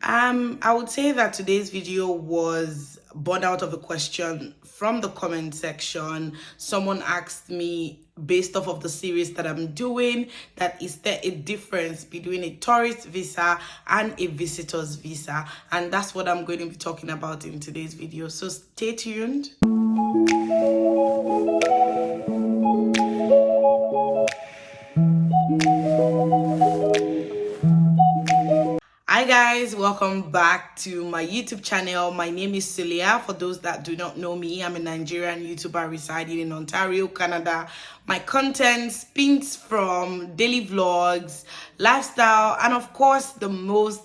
I would say that today's video was born out of a question from the comment section. Someone asked me, based off of the series that I'm doing, that is there a difference between a tourist visa and a visitor's visa? And that's what I'm going to be talking about in today's video. So stay tuned. Hi guys, welcome back to my YouTube channel. My name is Suleeha. For those that do not know me, I'm a Nigerian YouTuber residing in Ontario, Canada. My content spins from daily vlogs, lifestyle, and of course the most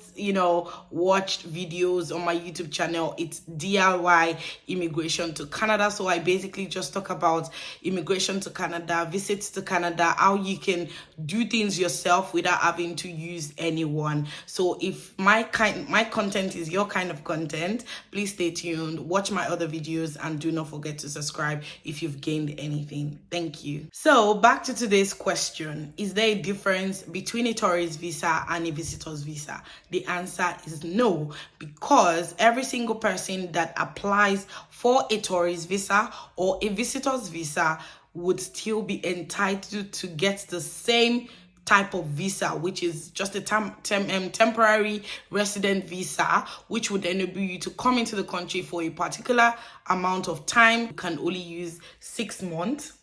watched videos on my YouTube channel. It's DIY immigration to Canada. So I basically just talk about immigration to Canada, visits to Canada, how you can do things yourself without having to use anyone. So if my content is your kind of content, please stay tuned, watch my other videos, and do not forget to subscribe if you've gained anything. Thank you. So back to today's question. Is there a difference between a tourist visa and a visitor's visa? The answer is no, because every single person that applies for a tourist visa or a visitor's visa would still be entitled to get the same type of visa, which is just a temporary resident visa, which would enable you to come into the country for a particular amount of time. You can only use 6 months.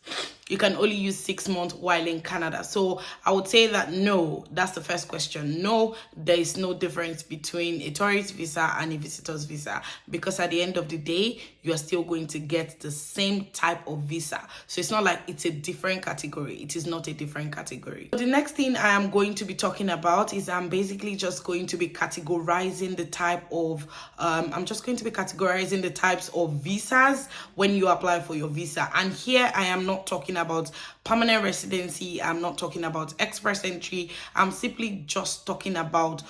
You can only use 6 months while in Canada. So I would say that no, that's the first question. No, there is no difference between a tourist visa and a visitor's visa, because at the end of the day, you are still going to get the same type of visa. So it's not like it's a different category. It is not a different category. The next thing I am going to be talking about is I'm basically just going to be categorizing the type of, categorizing the types of visas when you apply for your visa. And here I am not talking about permanent residency. I'm not talking about express entry. I'm simply just talking about,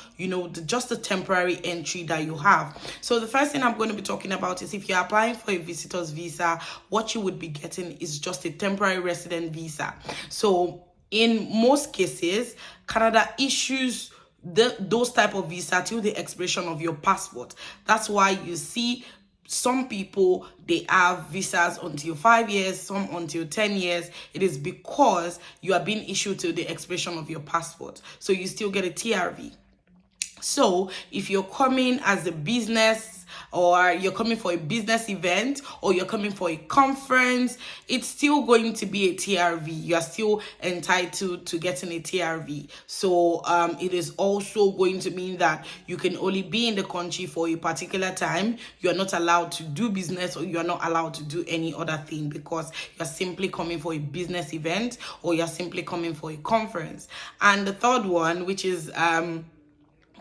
just the temporary entry that you have. So the first thing I'm going to be talking about is if you're applying for a visitor's visa, what you would be getting is just a temporary resident visa. So in most cases, Canada issues those type of visa till the expiration of your passport. That's why you see some people, they have visas until 5 years, some until 10 years. It is because you are being issued till the expiration of your passport. So you still get a TRV. So if you're coming as a business, or you're coming for a business event, or you're coming for a conference, it's still going to be a TRV. You are still entitled to getting a TRV. So it is also going to mean that you can only be in the country for a particular time. You're not allowed to do business, or you're not allowed to do any other thing, because you're simply coming for a business event, or you're simply coming for a conference. And the third one, which is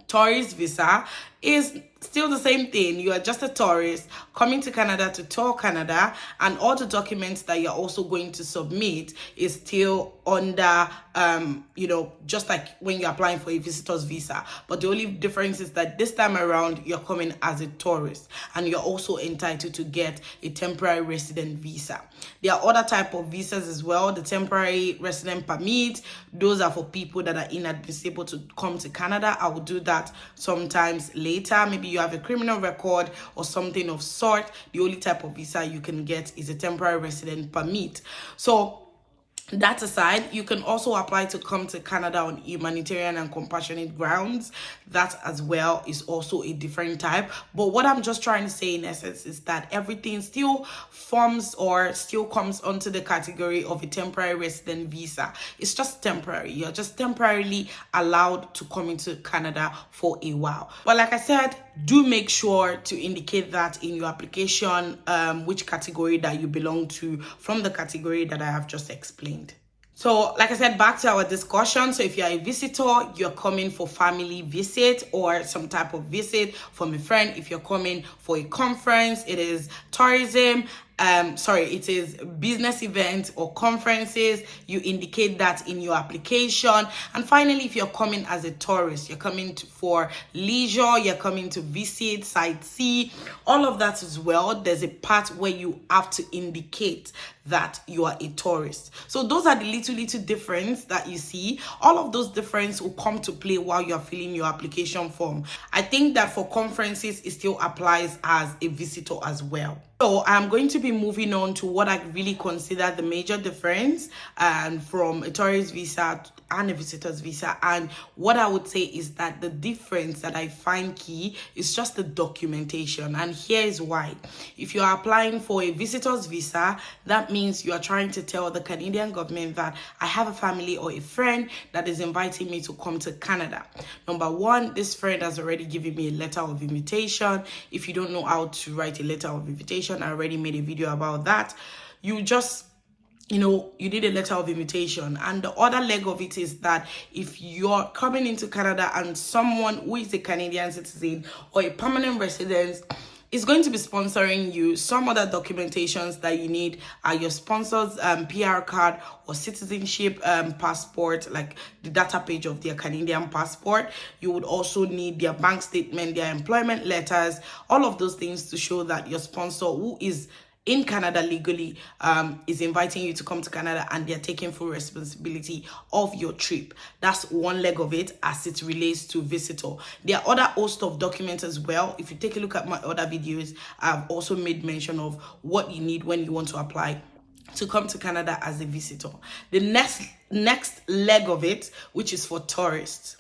tourist visa, is still the same thing. You are just a tourist coming to Canada to tour Canada, and all the documents that you're also going to submit is still under just like when you're applying for a visitor's visa. But the only difference is that this time around you're coming as a tourist, and you're also entitled to get a temporary resident visa. There are other type of visas as well. The temporary resident permit, those are for people that are inadmissible to come to Canada. I will do that sometimes later. Maybe you have a criminal record or something of sort. The only type of visa you can get is a temporary resident permit. So that aside, you can also apply to come to Canada on humanitarian and compassionate grounds. That as well is also a different type. But what I'm just trying to say in essence is that everything still forms or still comes onto the category of a temporary resident visa. It's just temporary. You're just temporarily allowed to come into Canada for a while. But like I said, do make sure to indicate that in your application which category that you belong to from the category that I have just explained. So like I said, back to our discussion. So if you're a visitor, you're coming for family visit or some type of visit from a friend. If you're coming for a conference, it is tourism. it is business events or conferences. You indicate that in your application. And finally, if you're coming as a tourist, you're coming for leisure, you're coming to visit, sightsee, all of that as well, there's a part where you have to indicate that you are a tourist. So those are the little difference that you see. All of those difference will come to play while you're filling your application form. I think that for conferences, it still applies as a visitor as well. So I'm going to be moving on to what I really consider the major difference from a tourist visa and a visitor's visa. And what I would say is that the difference that I find key is just the documentation. And here is why. If you're applying for a visitor's visa, that means you are trying to tell the Canadian government that I have a family or a friend that is inviting me to come to Canada. Number one, this friend has already given me a letter of invitation. If you don't know how to write a letter of invitation, I already made a video about that. You just, you need a letter of invitation. And the other leg of it is that if you're coming into Canada and someone who is a Canadian citizen or a permanent resident is going to be sponsoring you, some other documentations that you need are your sponsor's PR card or citizenship passport, like the data page of their Canadian passport. You would also need their bank statement, their employment letters, all of those things to show that your sponsor, who is in Canada legally, is inviting you to come to Canada and they're taking full responsibility of your trip. That's one leg of it as it relates to visitor. There are other host of documents as well. If you take a look at my other videos, I've also made mention of what you need when you want to apply to come to Canada as a visitor. The next leg of it, which is for tourists,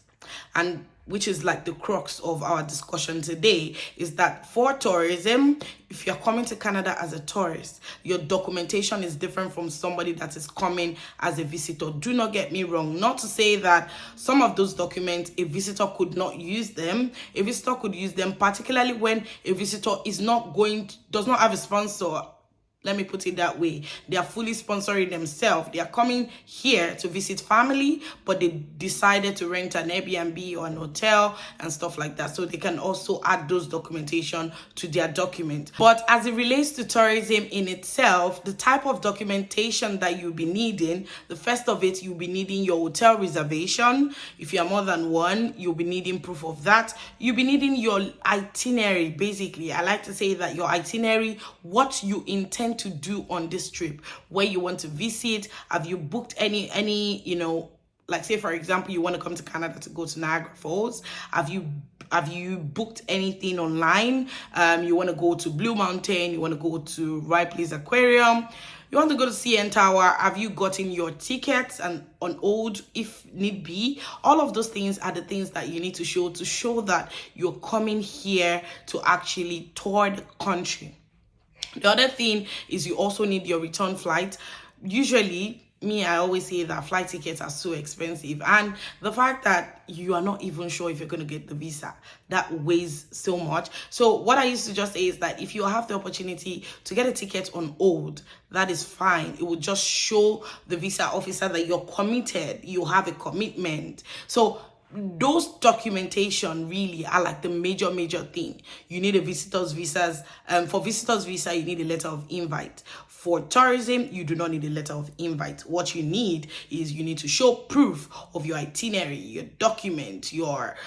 and which is like the crux of our discussion today, is that for tourism, if you're coming to Canada as a tourist, your documentation is different from somebody that is coming as a visitor. Do not get me wrong. Not to say that some of those documents, a visitor could not use them. A visitor could use them, particularly when a visitor does not have a sponsor. Let me put it that way. They are fully sponsoring themselves. They are coming here to visit family, but they decided to rent an Airbnb or an hotel and stuff like that. So they can also add those documentation to their document. But as it relates to tourism in itself, the type of documentation that you'll be needing, the first of it, you'll be needing your hotel reservation. If you are more than one, you'll be needing proof of that. You'll be needing your itinerary, basically. I like to say that your itinerary, what you intend to do on this trip, where you want to visit. Have you booked any like say for example you want to come to Canada to go to Niagara Falls? Have you booked anything online? You want to go to Blue Mountain, you want to go to Ripley's Aquarium, you want to go to CN Tower. Have you gotten your tickets and on hold if need be? All of those things are the things that you need to show that you're coming here to actually tour the country. The other thing is you also need your return flight. Usually, I always say that flight tickets are so expensive, and the fact that you are not even sure if you're going to get the visa, that weighs so much. So what I used to just say is that if you have the opportunity to get a ticket on hold, that is fine. It will just show the visa officer that you're committed, you have a commitment. So those documentation really are like the major thing. You need a visitor's visas. For visitor's visa, you need a letter of invite. For tourism, you do not need a letter of invite. What you need is you need to show proof of your itinerary, your document, your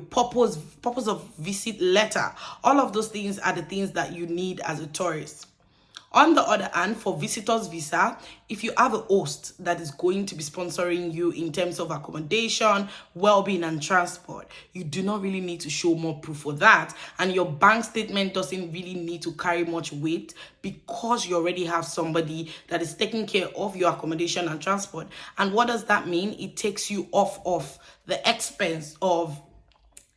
purpose of visit letter. All of those things are the things that you need as a tourist. On the other hand, for visitor's visa, if you have a host that is going to be sponsoring you in terms of accommodation, well-being, and transport, you do not really need to show more proof for that. And your bank statement doesn't really need to carry much weight because you already have somebody that is taking care of your accommodation and transport. And what does that mean? It takes you off of the expense of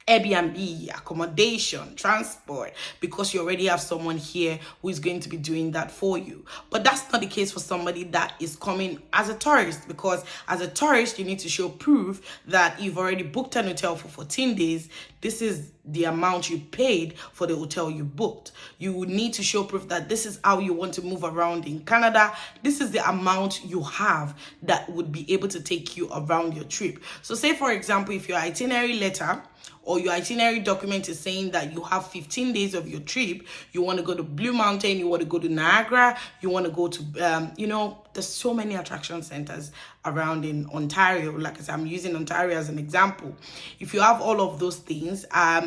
Airbnb, accommodation, transport, because you already have someone here who is going to be doing that for you. But that's not the case for somebody that is coming as a tourist, because as a tourist, you need to show proof that you've already booked an hotel for 14 days. This is the amount you paid for the hotel you booked. You need to show proof that this is how you want to move around in Canada. This is the amount you have that would be able to take you around your trip. So say, for example, if your itinerary letter or your itinerary document is saying that you have 15 days of your trip, you want to go to Blue Mountain, you want to go to Niagara, you want to go to, there's so many attraction centers around in Ontario. Like I said, I'm using Ontario as an example. If you have all of those things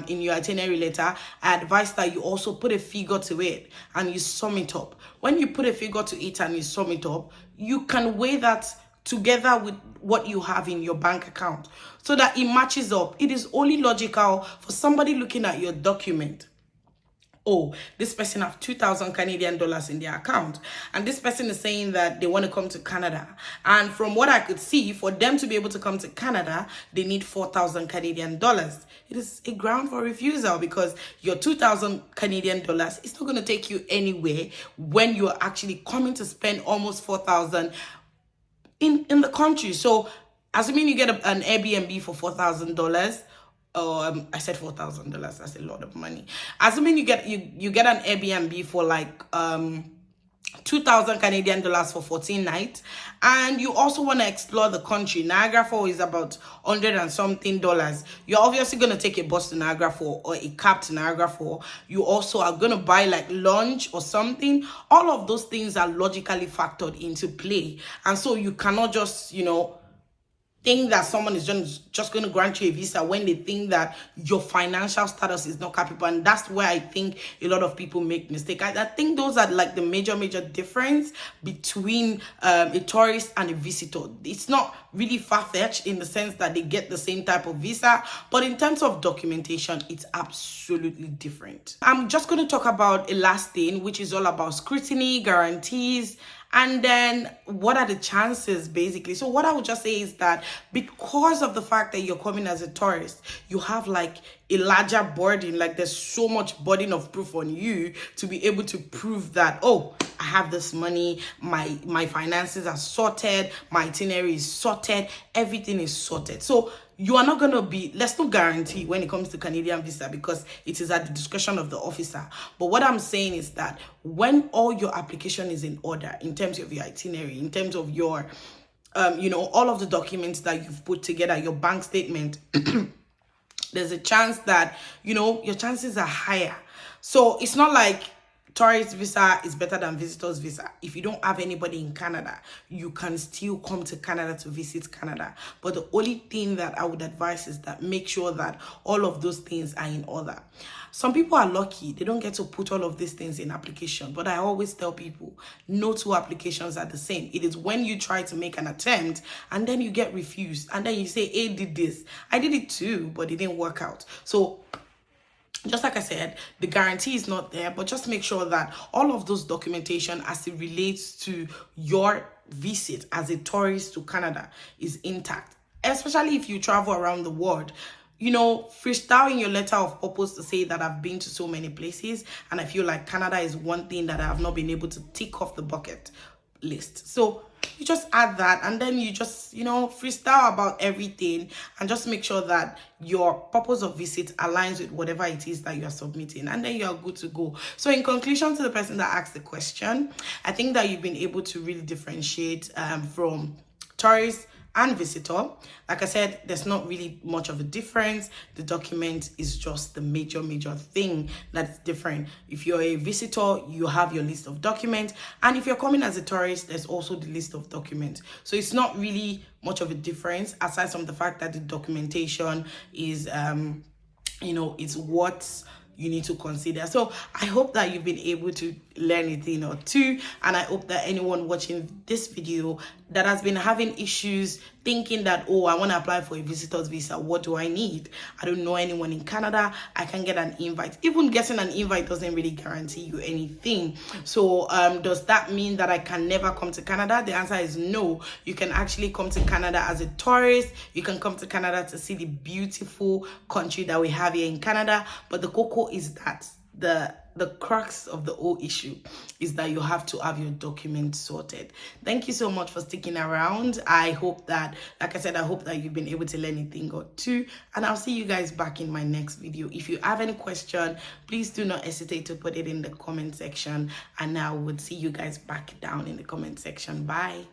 in your itinerary letter, I advise that you also put a figure to it and you sum it up. When you put a figure to it and you sum it up, you can weigh that together with what you have in your bank account so that it matches up. It is only logical for somebody looking at your document. Oh, this person have 2,000 Canadian dollars in their account, and this person is saying that they want to come to Canada. And from what I could see, for them to be able to come to Canada, they need 4,000 Canadian dollars. It is a ground for refusal because your 2,000 Canadian dollars is not going to take you anywhere when you're actually coming to spend almost 4,000 in the country. So assuming you get an Airbnb for $4,000, I said $4,000, that's a lot of money. Assuming you get an Airbnb for like 2,000 Canadian dollars for 14 nights, and you also want to explore the country. Niagara Falls is about 100 and something dollars. You're obviously going to take a bus to Niagara Falls or a cab to Niagara Falls. You also are going to buy like lunch or something. All of those things are logically factored into play, and so you cannot just think that someone is just going to grant you a visa when they think that your financial status is not capable. And that's where I think a lot of people make mistakes. I think those are like the major difference between a tourist and a visitor. It's not really far-fetched in the sense that they get the same type of visa, but in terms of documentation, it's absolutely different. I'm just going to talk about a last thing, which is all about scrutiny, guarantees, and then what are the chances, basically. So what I would just say is that because of the fact that you're coming as a tourist, you have like a larger burden. Like there's so much burden of proof on you to be able to prove that, oh, I have this money, my finances are sorted, my itinerary is sorted, everything is sorted. So you are not going to be, there's no guarantee when it comes to Canadian visa because it is at the discretion of the officer. But what I'm saying is that when all your application is in order, in terms of your itinerary, in terms of your, all of the documents that you've put together, your bank statement, there's a chance that, your chances are higher. So it's not like tourist visa is better than visitor's visa. If you don't have anybody in Canada, you can still come to Canada to visit Canada. But the only thing that I would advise is that make sure that all of those things are in order. Some people are lucky. They don't get to put all of these things in application. But I always tell people, no two applications are the same. It is when you try to make an attempt and then you get refused. And then you say, hey, did this. I did it too, but it didn't work out. So just like I said, the guarantee is not there, but just make sure that all of those documentation as it relates to your visit as a tourist to Canada is intact, especially if you travel around the world. Freestyle in your letter of purpose to say that I've been to so many places and I feel like Canada is one thing that I have not been able to tick off the bucket list. So you just add that and then you just freestyle about everything and just make sure that your purpose of visit aligns with whatever it is that you are submitting, and then you are good to go. So in conclusion, to the person that asked the question, I think that you've been able to really differentiate from tourists and visitor. Like I said, there's not really much of a difference. The document is just the major thing that's different. If you're a visitor, you have your list of documents, and if you're coming as a tourist, there's also the list of documents. So it's not really much of a difference aside from the fact that the documentation is it's what you need to consider. So I hope that you've been able to learn a thing or two, and I hope that anyone watching this video that has been having issues thinking that, oh, I want to apply for a visitor's visa, what do I need? I don't know anyone in Canada, I can get an invite. Even getting an invite doesn't really guarantee you anything. So does that mean that I can never come to Canada? The answer is no. You can actually come to Canada as a tourist. You can come to Canada to see the beautiful country that we have here in Canada. But the cocoa is that the crux of the whole issue is that you have to have your documents sorted. Thank you so much for sticking around. I hope that, like I said, I hope that you've been able to learn a thing or two, and I'll see you guys back in my next video. If you have any question, please do not hesitate to put it in the comment section, and I would see you guys back down in the comment section. Bye.